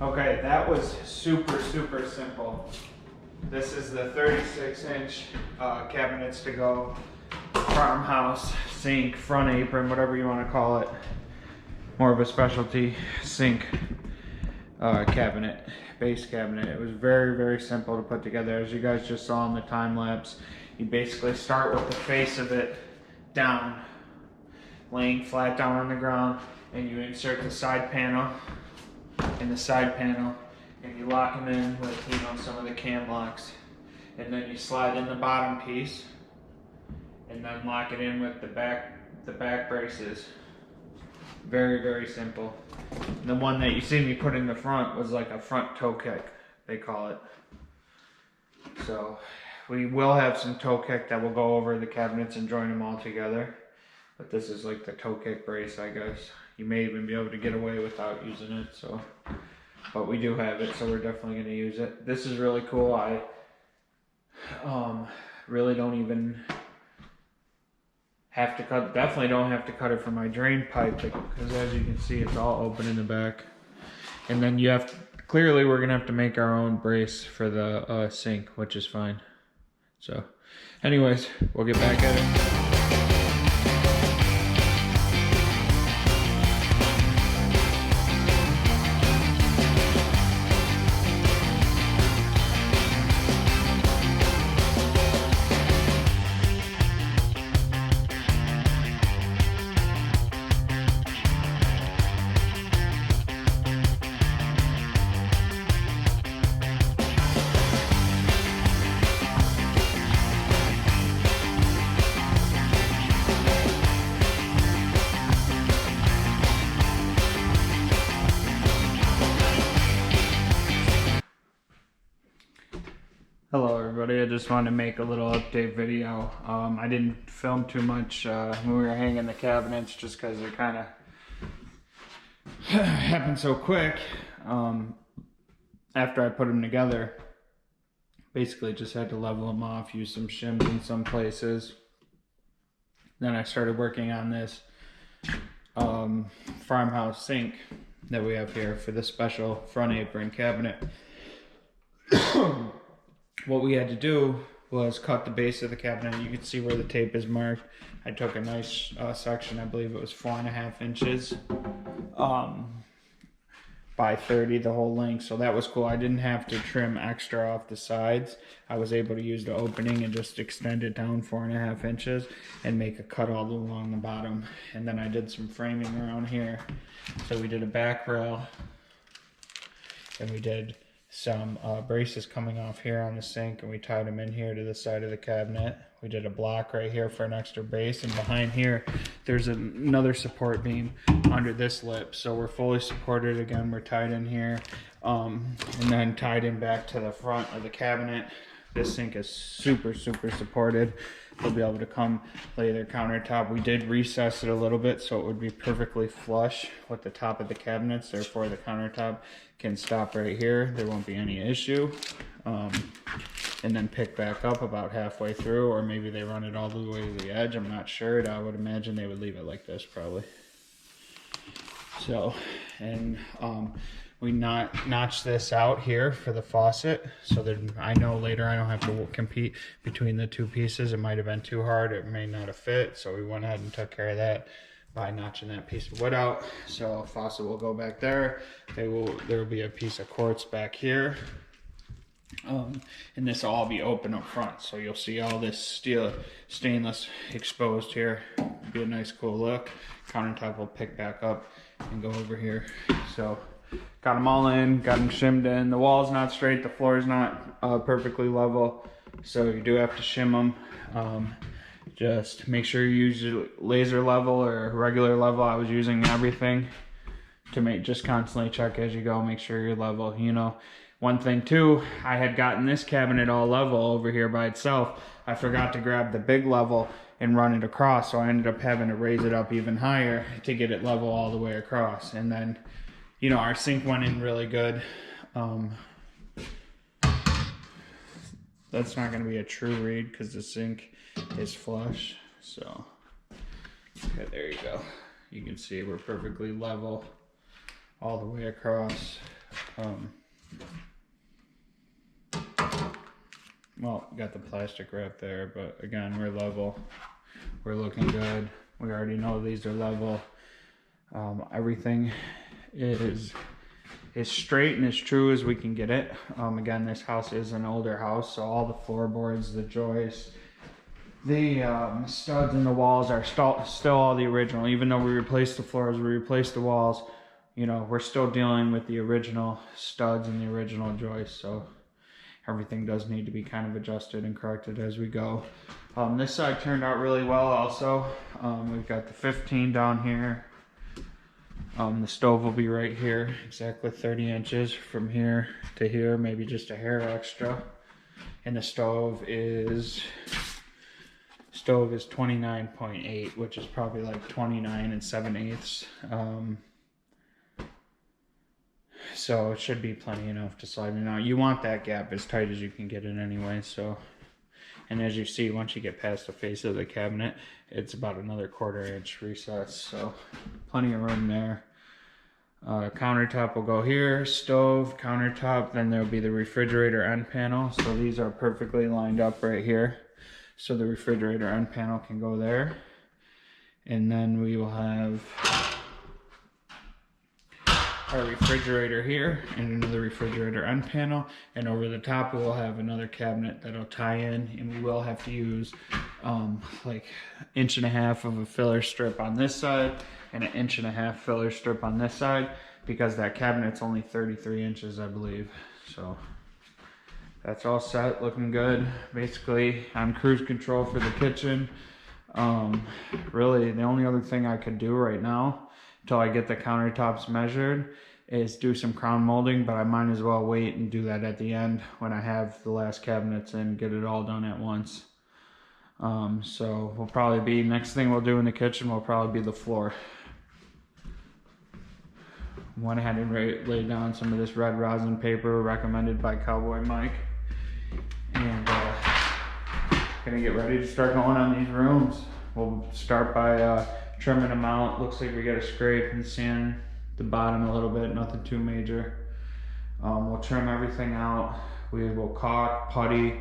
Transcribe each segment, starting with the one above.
Okay, that was super simple. This is the 36-inch cabinets to go farmhouse sink, front apron, whatever you want to call it. More of a specialty sink cabinet, base cabinet. It was very simple to put together. As you guys just saw in the time lapse, you basically start with the face of it down, laying flat down on the ground, and you insert the side panel and the side panel, and you lock them in with, you know, some of the cam locks, and then you slide in the bottom piece and then lock it in with the back braces. Very simple. The one that you see me put in the front was like a front toe kick, they call it. So we will have some toe kick that will go over the cabinets and join them all together. But this is like the toe kick brace, I guess. You may even be able to get away without using it, so. But we do have it, so we're definitely gonna use it. This is really cool. I really don't even have to cut, definitely don't have to cut it for my drain pipe, because as you can see, it's all open in the back. And then you have to, clearly we're gonna have to make our own brace for the sink, which is fine. So anyways, we'll get back at it. Hello everybody, I just wanted to make a little update video. I didn't film too much when we were hanging the cabinets just because it kind of happened so quick. After I put them together, basically just had to level them off, use some shims in some places. Then I started working on this farmhouse sink that we have here for the special front apron cabinet. What we had to do was cut the base of the cabinet. You can see where the tape is marked. I took a nice section, I believe it was 4.5 inches by 30, the whole length. So that was cool. I didn't have to trim extra off the sides. I was able to use the opening and just extend it down 4.5 inches and make a cut all along the bottom. And then I did some framing around here. So we did a back rail, and we did some braces coming off here on the sink, and we tied them in here to the side of the cabinet. We did a block right here for an extra base, and behind here there's another support beam under this lip, so we're fully supported. Again, we're tied in here, and then tied in back to the front of the cabinet. This sink is super supported. They'll be able to come lay their countertop. We did recess it a little bit so it would be perfectly flush with the top of the cabinets, therefore the countertop can stop right here. There won't be any issue. And then pick back up about halfway through, or maybe they run it all the way to the edge. I'm not sure. I would imagine they would leave it like this probably. So, and we notched this out here for the faucet, so that I know later I don't have to compete between the two pieces. It might have been too hard, it may not have fit, so we went ahead and took care of that by notching that piece of wood out. So faucet will go back there. There will be a piece of quartz back here, and this will all be open up front, so you'll see all this steel stainless exposed here. It'll be a nice cool look. Countertop will pick back up and go over here. So got them all in, got them shimmed in. The wall's not straight, the floor is not perfectly level, so you do have to shim them. Just make sure you use your laser level or regular level. I was using everything to just constantly check as you go, make sure you're level. You know, one thing too, I had gotten this cabinet all level over here by itself. I forgot to grab the big level and run it across, so I ended up having to raise it up even higher to get it level all the way across. And then, you know, our sink went in really good. That's not going to be a true read because the sink is flush. So, okay, there you go. You can see we're perfectly level all the way across. Well, got the plastic wrap there, but again, we're level. We're looking good. We already know these are level. Everything is straight and as true as we can get it. Again, this house is an older house, so all the floorboards, the joists, the studs in the walls are still all the original. Even though we replaced the floors, we replaced the walls, you know, we're still dealing with the original studs and the original joists. So everything does need to be kind of adjusted and corrected as we go. This side turned out really well also. We've got the 15 down here. The stove will be right here, exactly 30 inches from here to here, maybe just a hair extra. And the stove is 29.8, which is probably like 29 7/8. So it should be plenty enough to slide in out. You want that gap as tight as you can get it anyway. So, and as you see, once you get past the face of the cabinet, it's about another 1/4 inch recess. So plenty of room there. Countertop will go here, stove, countertop, then there'll be the refrigerator end panel. So these are perfectly lined up right here. So the refrigerator end panel can go there. And then we will have our refrigerator here and another refrigerator end panel, and over the top we will have another cabinet that'll tie in, and we will have to use like 1.5 inches of a filler strip on this side and 1.5 inches filler strip on this side, because that cabinet's only 33 inches, I believe. So that's all set, looking good. Basically on cruise control for the kitchen. Really the only other thing I could do right now until I get the countertops measured is do some crown molding, but I might as well wait and do that at the end when I have the last cabinets in, get it all done at once. So we'll probably be, next thing we'll do in the kitchen will probably be the floor. Went ahead and laid down some of this red rosin paper recommended by Cowboy Mike, and gonna get ready to start going on these rooms. We'll start by trimming them out. Looks like we got to scrape and sand the bottom a little bit, nothing too major. We'll trim everything out. We will caulk, putty,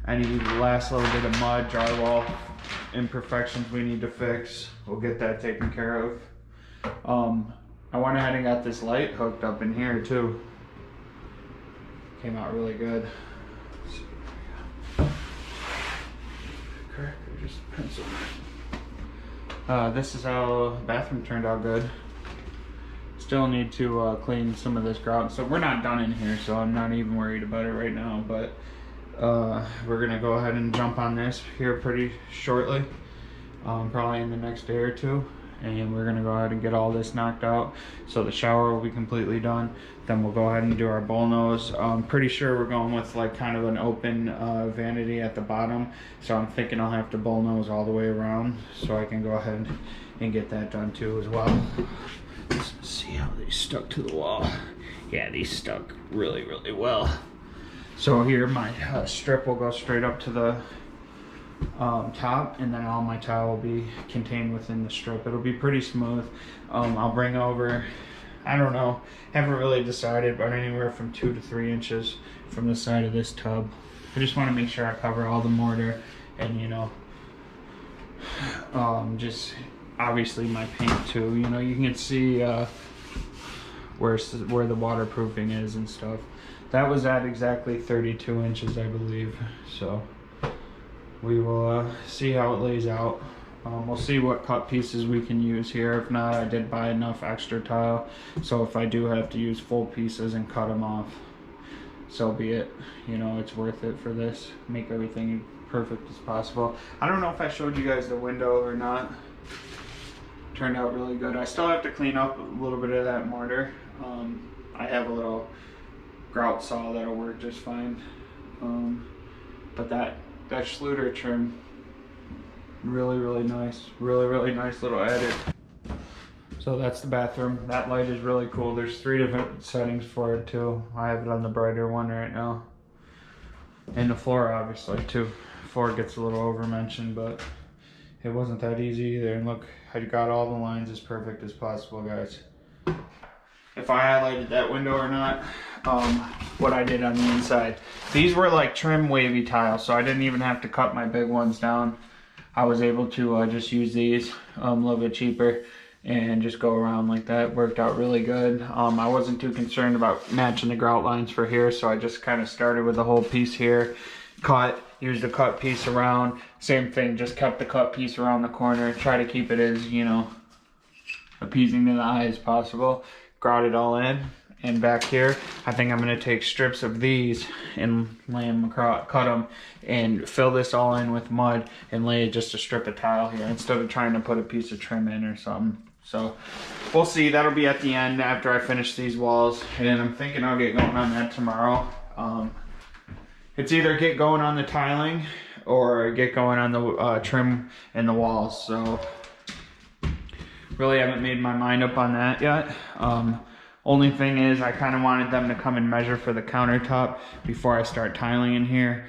any last little bit of mud, drywall imperfections we need to fix. We'll get that taken care of. I went ahead and got this light hooked up in here too. Came out really good. Correct, just pencil. This is how the bathroom turned out good. Still need to clean some of this grout. So we're not done in here, so I'm not even worried about it right now. But we're gonna go ahead and jump on this here pretty shortly, probably in the next day or two. And we're gonna go ahead and get all this knocked out. So the shower will be completely done. Then we'll go ahead and do our bowl nose. I'm pretty sure we're going with like kind of an open vanity at the bottom. So I'm thinking I'll have to bowl nose all the way around, so I can go ahead and get that done too as well. Let's see how they stuck to the wall. Yeah, these stuck really, really well. So here my strip will go straight up to the top, and then all my tile will be contained within the strip. It'll be pretty smooth. I'll bring over, I don't know, haven't really decided, but anywhere from 2 to 3 inches from the side of this tub. I just want to make sure I cover all the mortar, and you know, just obviously my paint too. You know, you can see where the waterproofing is and stuff. That was at exactly 32 inches, I believe. So we will see how it lays out. We'll see what cut pieces we can use here. If not, I did buy enough extra tile, so if I do have to use full pieces and cut them off, so be it. You know, it's worth it for this. Make everything perfect as possible. I don't know if I showed you guys the window or not. Turned out really good. I still have to clean up a little bit of that mortar. I have a little grout saw that'll work just fine. But that Schluter trim, really nice. Really nice little edit. So that's the bathroom. That light is really cool. There's 3 different settings for it too. I have it on the brighter one right now. And the floor obviously too. Floor gets a little over mentioned, but it wasn't that easy either. And look, I got all the lines as perfect as possible, guys. if I highlighted that window or not. What I did on the inside. These were like trim wavy tiles, so I didn't even have to cut my big ones down. I was able to just use these a little bit cheaper and just go around like that. Worked out really good. I wasn't too concerned about matching the grout lines for here, so I just kind of started with the whole piece here, cut, used a cut piece around, same thing, just kept the cut piece around the corner, try to keep it as, you know, appeasing to the eye as possible, grout it all in. And back here, I think I'm gonna take strips of these and lay them across, cut them, and fill this all in with mud and lay just a strip of tile here instead of trying to put a piece of trim in or something. So we'll see. That'll be at the end after I finish these walls, and I'm thinking I'll get going on that tomorrow. It's either get going on the tiling or get going on the trim and the walls. So really haven't made my mind up on that yet. Only thing is, I kind of wanted them to come and measure for the countertop before I start tiling in here.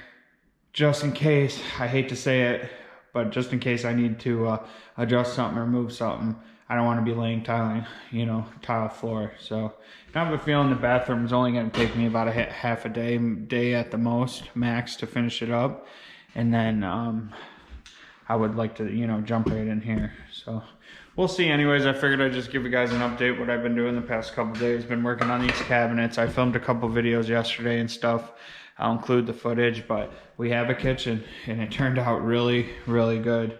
Just in case, I hate to say it, but just in case I need to adjust something or move something, I don't want to be laying tiling, you know, tile floor. So I have a feeling the bathroom is only going to take me about a half a day at the most, max, to finish it up. And then I would like to, you know, jump right in here. So we'll see. Anyways, I figured I'd just give you guys an update what I've been doing the past couple days. Been working on these cabinets. I filmed a couple videos yesterday and stuff. I'll include the footage, but we have a kitchen and it turned out really, really good.